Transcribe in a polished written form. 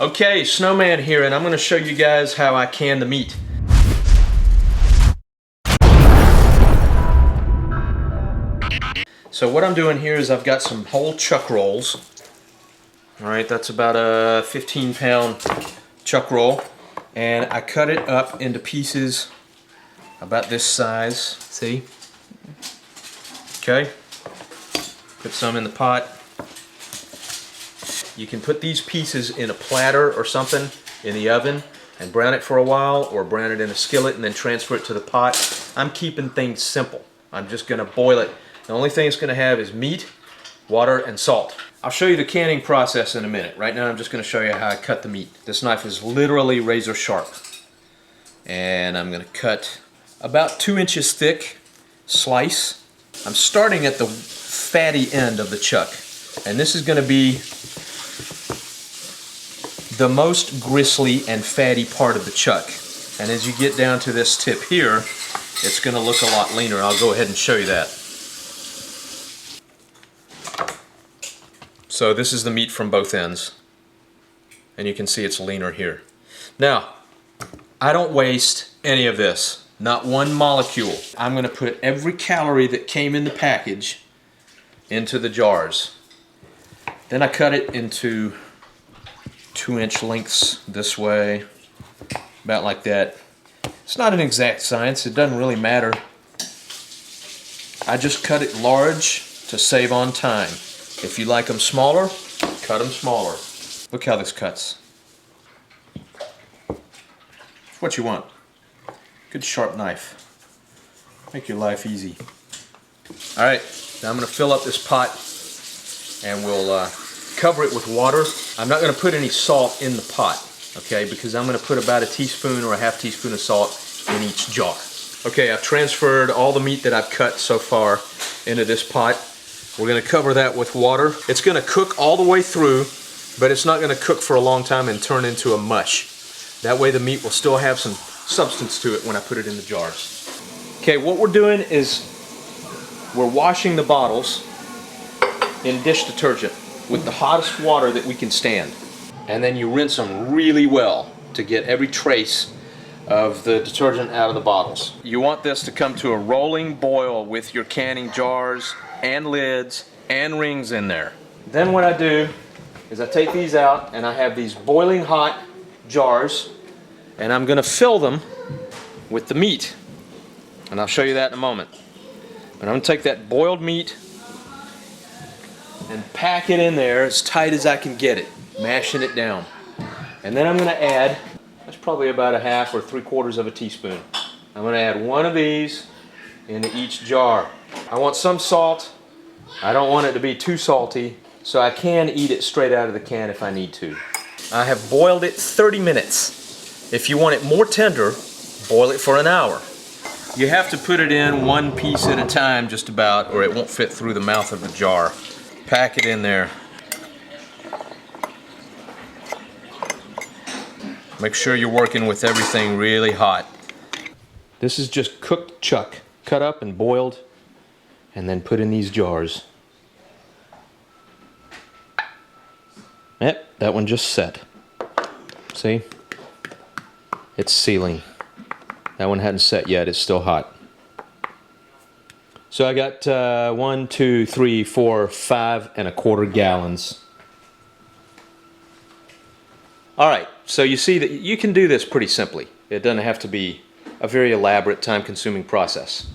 Okay, Snowman here, and I'm going to show you guys how I can the meat. So what I'm doing here is I've got some whole chuck rolls. Alright, that's about a 15-pound chuck roll. And I cut it up into pieces about this size. See? Okay. Put some in the pot. You can put these pieces in a platter or something in the oven and brown it for a while, or brown it in a skillet and then transfer it to the pot. I'm keeping things simple. I'm just going to boil it. The only thing it's going to have is meat, water, and salt. I'll show you the canning process in a minute. Right now I'm just going to show you how I cut the meat. This knife is literally razor sharp. And I'm going to cut about 2 inches thick slice. I'm starting at the fatty end of the chuck. And this is going to be the most gristly and fatty part of the chuck. And as you get down to this tip here, it's going to look a lot leaner. I'll go ahead and show you that. So this is the meat from both ends. And you can see it's leaner here. Now, I don't waste any of this. Not one molecule. I'm going to put every calorie that came in the package into the jars. Then I cut it into 2-inch lengths this way, about like that. It's not an exact science, it doesn't really matter. I just cut it large to save on time. If you like them smaller, cut them smaller. Look how this cuts. It's what you want. Good sharp knife. Make your life easy. Alright, now I'm going to fill up this pot and we'll cover it with water. I'm not going to put any salt in the pot, okay, because I'm going to put about a teaspoon or a half teaspoon of salt in each jar. Okay, I've transferred all the meat that I've cut so far into this pot. We're going to cover that with water. It's going to cook all the way through, but it's not going to cook for a long time and turn into a mush. That way the meat will still have some substance to it when I put it in the jars. Okay, what we're doing is we're washing the bottles in dish detergent with the hottest water that we can stand. And then you rinse them really well to get every trace of the detergent out of the bottles. You want this to come to a rolling boil with your canning jars and lids and rings in there. Then what I do is I take these out and I have these boiling hot jars and I'm going to fill them with the meat. And I'll show you that in a moment. But I'm going to take that boiled meat and pack it in there as tight as I can get it, mashing it down. And then I'm going to add, that's probably about a half or 3/4 of a teaspoon. I'm going to add one of these into each jar. I want some salt. I don't want it to be too salty, so I can eat it straight out of the can if I need to. I have boiled it 30 minutes. If you want it more tender, boil it for an hour. You have to put it in one piece at a time just about, or it won't fit through the mouth of the jar. Pack it in there. Make sure you're working with everything really hot. This is just cooked chuck, cut up and boiled, and then put in these jars. Yep, that one just set. See? It's sealing. That one hadn't set yet, it's still hot. So I got 1, 2, 3, 4, 5 1/4 gallons. Alright, so you see that you can do this pretty simply. It doesn't have to be a very elaborate, time-consuming process.